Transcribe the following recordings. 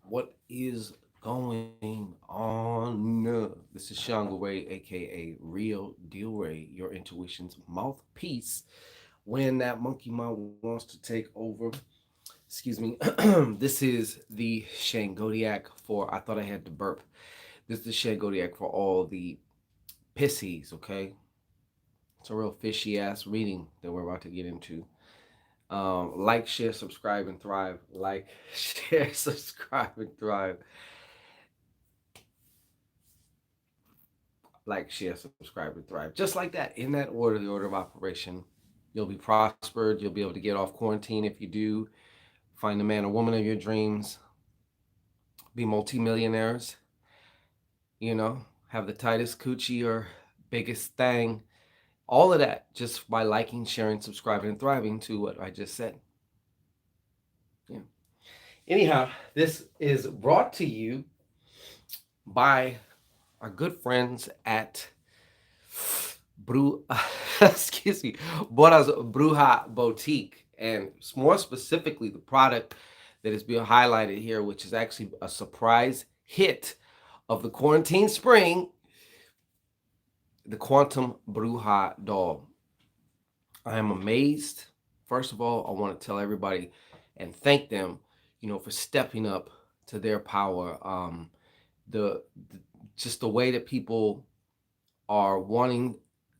What is going on? This is ShanGO Ray, aka Real Deal Ray, your intuition's mouthpiece. When that monkey mind wants to take over, excuse me, this is the Shangodiac for. I thought I had to burp. This is the Shangodiac for all the Pisces, okay? It's a real fishy ass reading that we're about to get into. Like, share, subscribe, and thrive. Like, share, subscribe, and thrive. Like, share, subscribe, and thrive. Just like that, in that order, the order of operation. You'll be prospered. You'll be able to get off quarantine if you do. Find the man or woman of your dreams. Be multimillionaires. Have the tightest coochie or biggest thing. All of that just by liking, sharing, subscribing, and thriving to what I just said. Yeah. Anyhow, this is brought to you by our good friends at Bru, excuse me, Bora's Bruja Boutique, and more specifically, the product that is being highlighted here, which is actually a surprise hit of the quarantine spring, the Quantum Bruja doll. I am amazed. First of all, I want to tell everybody and thank them, for stepping up to their power. The just the way that people are wanting,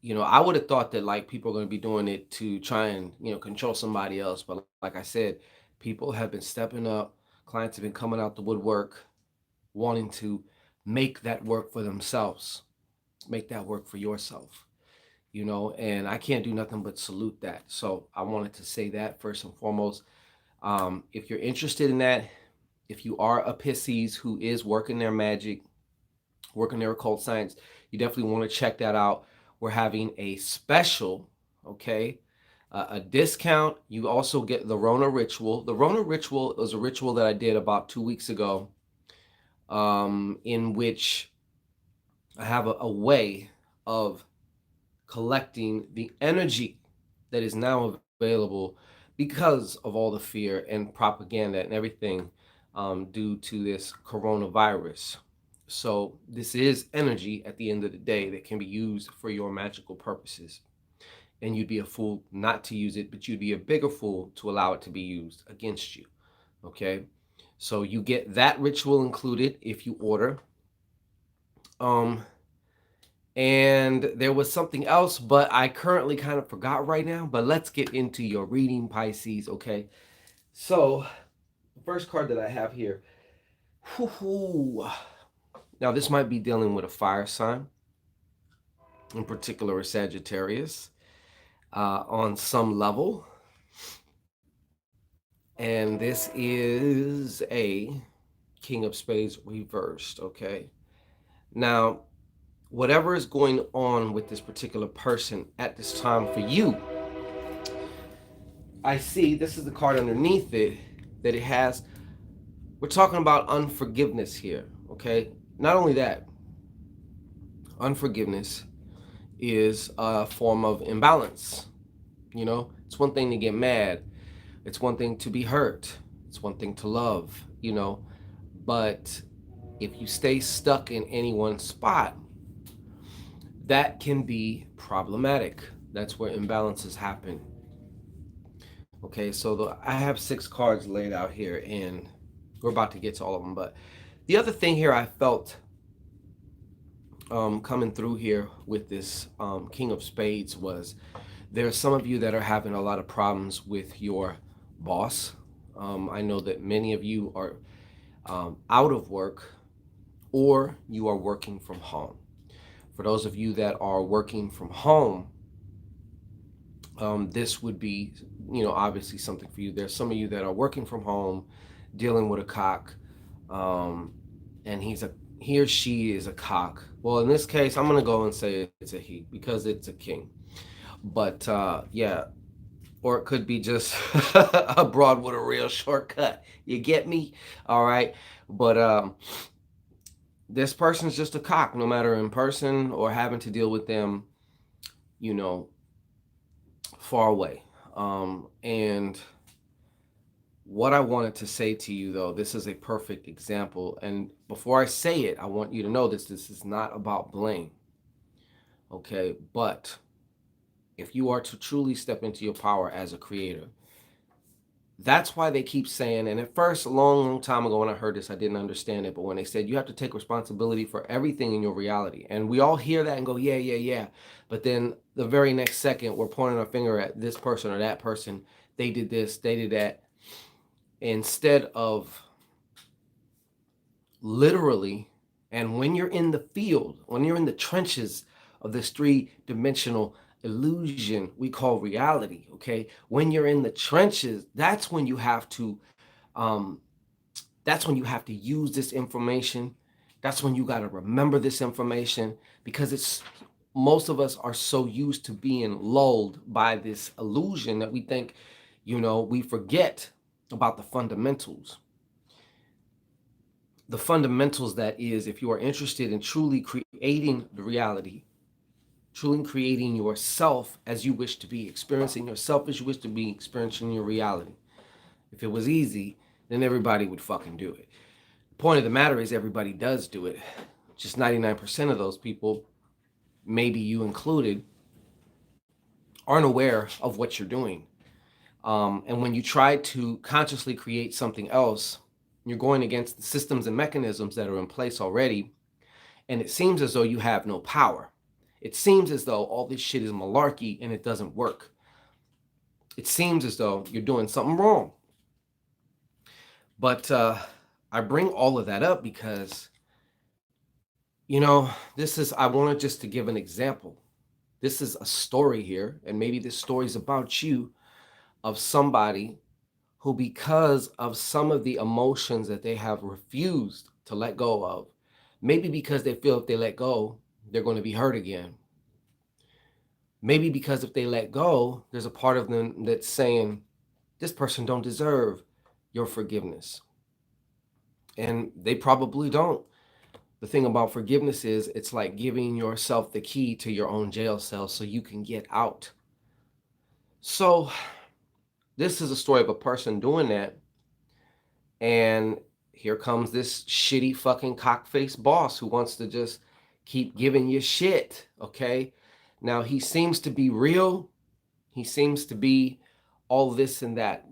I would have thought that like people are going to be doing it to try and control somebody else, but like I said, people have been stepping up. Clients have been coming out the woodwork, wanting to make that work for themselves, make that work for yourself. And I can't do nothing but salute that. So I wanted to say that first and foremost. If you're interested in that, if you are a Pisces who is working their magic, working their occult science, you definitely want to check that out. We're having a special, okay, a discount. You also get the Rona ritual. The Rona ritual was a ritual that I did about 2 weeks ago, in which I have a way of collecting the energy that is now available because of all the fear and propaganda and everything, due to this coronavirus. So this is energy at the end of the day that can be used for your magical purposes. And you'd be a fool not to use it, but you'd be a bigger fool to allow it to be used against you. Okay? So you get that ritual included if you order. Um, and there was something else, but I currently kind of forgot right now. But let's get into your reading, Pisces. Okay. So the first card that I have here. Whoo-hoo. Now this might be dealing with a fire sign, in particular a Sagittarius, on some level. And this is a King of Spades reversed. Okay. Now, whatever is going on with this particular person at this time for you, I see this is the card underneath it that it has. We're talking about unforgiveness here, okay? Not only that, unforgiveness is a form of imbalance. It's one thing to get mad, it's one thing to be hurt, it's one thing to love, but if you stay stuck in any one spot, that can be problematic. That's where imbalances happen. Okay, so I have 6 cards laid out here, and we're about to get to all of them. But the other thing here I felt, coming through here with this King of Spades was there are some of you that are having a lot of problems with your boss. I know that many of you are out of work or you are working from home. For those of you that are working from home, this would be, obviously something for you. There's some of you that are working from home, dealing with a cock, and he or she is a cock. Well, in this case, I'm gonna go and say it's a he because it's a king. But yeah, or it could be just a broad with a real shortcut. You get me? All right. But this person's just a cock, no matter in person or having to deal with them, you know, far away. And What I wanted to say to you, though, this is a perfect example. And before I say it, I want you to know this is not about blame. Okay. But if you are to truly step into your power as a creator, that's why they keep saying, and at first, a long, long time ago when I heard this, I didn't understand it. But when they said you have to take responsibility for everything in your reality, and we all hear that and go, yeah, yeah, yeah. But then the very next second, we're pointing our finger at this person or that person. They did this, they did that. Instead of literally, and when you're in the field, when you're in the trenches of this three-dimensional illusion we call reality, okay? When you're in the trenches, um, that's when you have to use this information. That's when you got to remember this information, because it's most of us are so used to being lulled by this illusion that we think, we forget about the fundamentals. The fundamentals, that is, if you are interested in truly creating the reality, truly creating yourself as you wish to be, experiencing yourself as you wish to be, experiencing your reality. If it was easy, then everybody would fucking do it. The point of the matter is everybody does do it. Just 99% of those people, maybe you included, aren't aware of what you're doing. And when you try to consciously create something else, you're going against the systems and mechanisms that are in place already. And it seems as though you have no power. It seems as though all this shit is malarkey and it doesn't work. It seems as though you're doing something wrong. But I bring all of that up because, I wanted just to give an example. This is a story here, and maybe this story is about you, of somebody who, because of some of the emotions that they have refused to let go of, maybe because they feel if they let go, they're going to be hurt again. Maybe because if they let go, there's a part of them that's saying, this person don't deserve your forgiveness. And they probably don't. The thing about forgiveness is it's like giving yourself the key to your own jail cell so you can get out. So this is a story of a person doing that. And here comes this shitty fucking cock-faced boss who wants to just keep giving you shit, okay? Now, he seems to be real. He seems to be all this and that.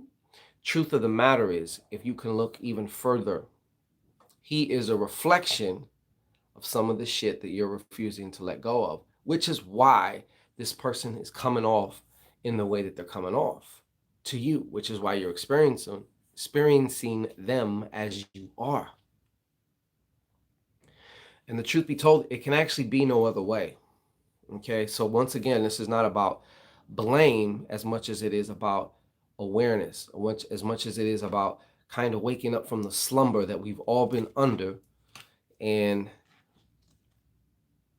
Truth of the matter is, if you can look even further, he is a reflection of some of the shit that you're refusing to let go of, which is why this person is coming off in the way that they're coming off to you, which is why you're experiencing them as you are. And the truth be told, it can actually be no other way. Okay, so once again, this is not about blame as much as it is about awareness, as much as it is about kind of waking up from the slumber that we've all been under, and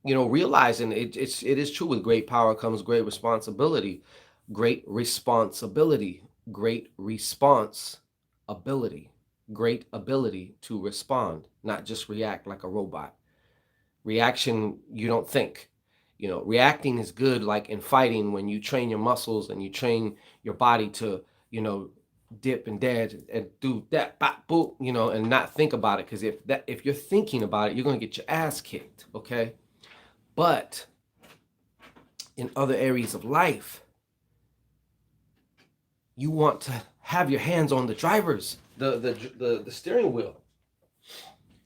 realizing it is true, with great power comes great responsibility. Great responsibility, great response ability, great ability to respond, not just react like a robot. Reaction, you don't think. Reacting is good, like in fighting, when you train your muscles and you train your body to, dip and dodge and do that, bop, boop, and not think about it. Because if you're thinking about it, you're gonna get your ass kicked, okay? But in other areas of life, you want to have your hands on the the steering wheel,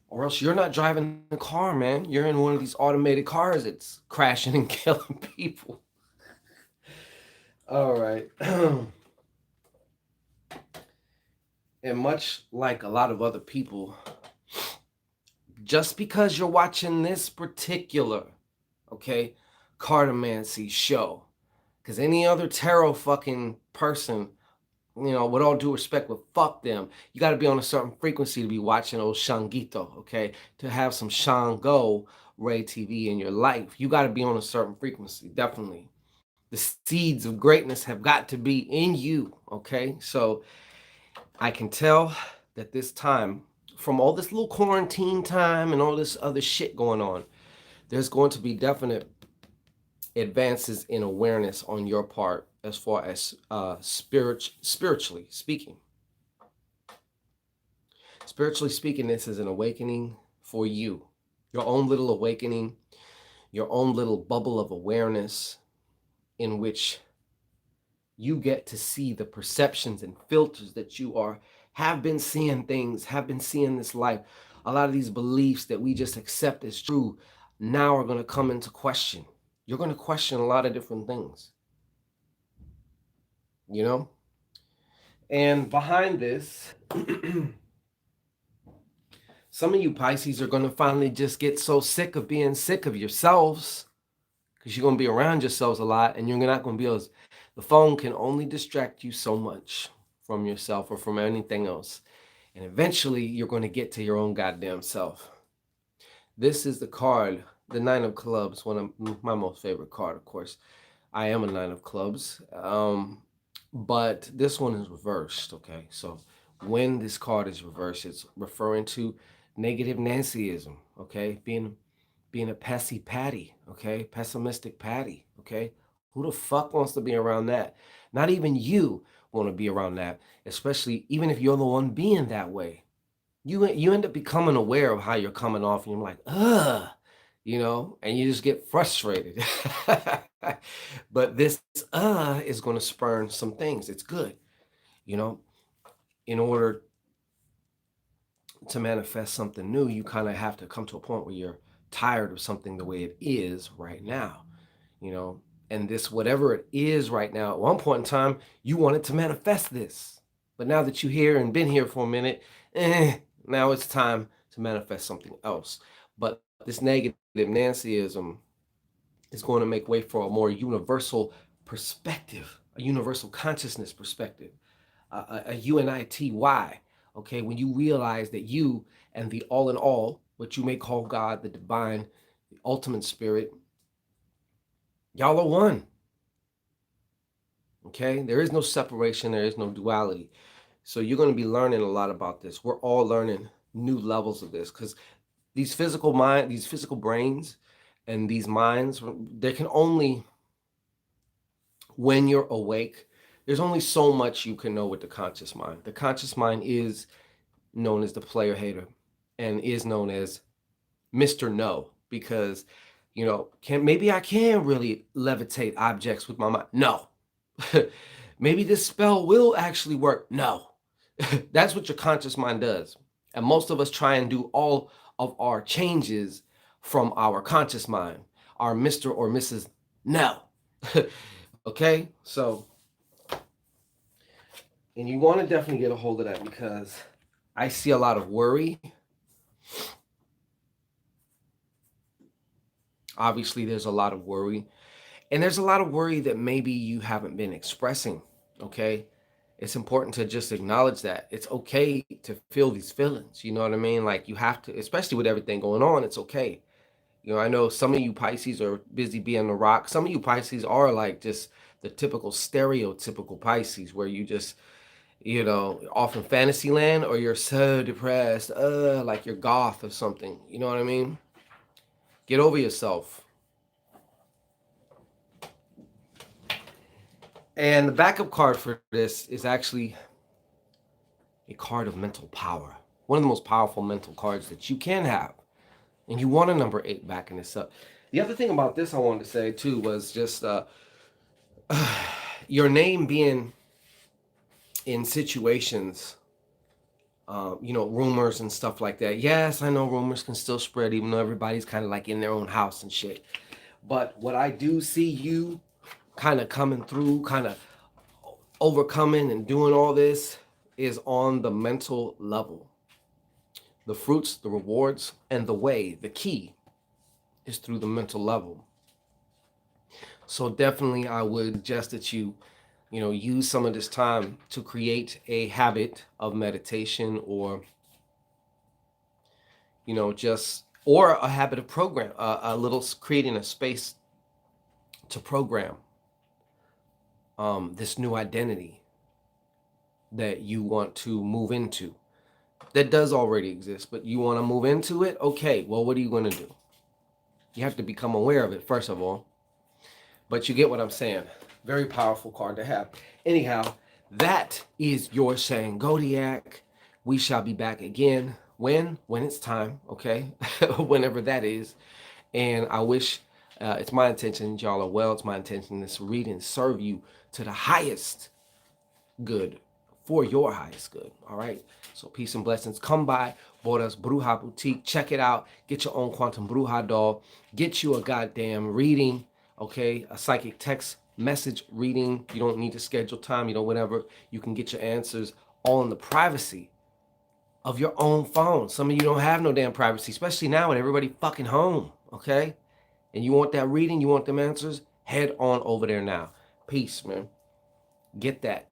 or else you're not driving the car, man. You're in one of these automated cars that's crashing and killing people. All right. And much like a lot of other people, just because you're watching this particular, okay, cartomancy show, because any other tarot fucking person, with all due respect, but fuck them. You got to be on a certain frequency to be watching old Shangito, okay? To have some ShanGO Ray TV in your life, you got to be on a certain frequency, definitely. The seeds of greatness have got to be in you, okay? So I can tell that this time, from all this little quarantine time and all this other shit going on, there's going to be definite advances in awareness on your part as far as spiritually speaking. Spiritually speaking, this is an awakening for you, your own little awakening, your own little bubble of awareness in which you get to see the perceptions and filters that you have been seeing things, have been seeing this life. A lot of these beliefs that we just accept as true now are going to come into question. You're going to question a lot of different things, you know? And behind this, some of you Pisces are going to finally just get so sick of being sick of yourselves, because you're going to be around yourselves a lot, and you're not going to be able to, the phone can only distract you so much from yourself or from anything else. And eventually you're going to get to your own goddamn self. This is the card, the Nine of Clubs, one of my most favorite card, of course. I am a Nine of Clubs. But this one is reversed, okay? So when this card is reversed, it's referring to negative Nancyism, okay? Being a pessy patty, okay? Pessimistic patty, okay? Who the fuck wants to be around that? Not even you want to be around that, especially even if you're the one being that way. You end up becoming aware of how you're coming off, and you're like, ugh, and you just get frustrated. But this is going to spurn some things. It's good, in order to manifest something new, you kind of have to come to a point where you're tired of something the way it is right now, and this, whatever it is right now, at one point in time, you wanted to manifest this. But now that you're here and been here for a minute, now it's time to manifest something else. But this negative Nancyism is going to make way for a more universal perspective, a universal consciousness perspective, a unity. Okay, when you realize that you and the all in all, what you may call God, the divine, the ultimate spirit, y'all are one. Okay, there is no separation, there is no duality. So you're going to be learning a lot about this. We're all learning new levels of this, because these physical brains and these minds, they can only, when you're awake, there's only so much you can know with the conscious mind. The conscious mind is known as the player hater and is known as Mr. No, because, maybe I can really levitate objects with my mind. No. Maybe this spell will actually work. No. That's what your conscious mind does. And most of us try and do all of our changes from our conscious mind, our Mr. or Mrs. No. Okay? So, and you want to definitely get a hold of that, because I see a lot of worry. Obviously, there's a lot of worry. And there's a lot of worry that maybe you haven't been expressing, okay? It's important to just acknowledge that. It's okay to feel these feelings, you know what I mean? Like, you have to, especially with everything going on, it's okay. I know some of you Pisces are busy being the rock. Some of you Pisces are like just the typical stereotypical Pisces, where you just, off in fantasy land, or you're so depressed, like you're goth or something. You know what I mean? Get over yourself. And the backup card for this is actually a card of mental power. One of the most powerful mental cards that you can have. And you want a number 8 backing this up. The other thing about this I wanted to say too was just your name being in situations, rumors and stuff like that. Yes, I know rumors can still spread, even though everybody's kind of like in their own house and shit. But what I do see you kind of coming through, kind of overcoming and doing all this, is on the mental level. The fruits, the rewards, and the way, the key, is through the mental level. So definitely I would suggest that you use some of this time to create a habit of meditation, or or a habit of program, creating a space to program this new identity that you want to move into, that does already exist, but you want to move into it. Okay, well, what are you going to do? You have to become aware of it, first of all. But you get what I'm saying. Very powerful card to have. Anyhow, that is your Shangodiac We shall be back again when it's time, okay? Whenever that is. And I wish, it's my intention y'all are well. It's my intention this reading serve you to the highest good, for your highest good. All right. So peace and blessings. Come by Bora's Bruja Boutique. Check it out. Get your own Quantum Bruja doll. Get you a goddamn reading. Okay. A psychic text message reading. You don't need to schedule time. You know, whatever. You can get your answers all in the privacy of your own phone. Some of you don't have no damn privacy, especially now when everybody fucking home. Okay. And you want that reading, you want them answers, head on over there now. Peace, man. Get that.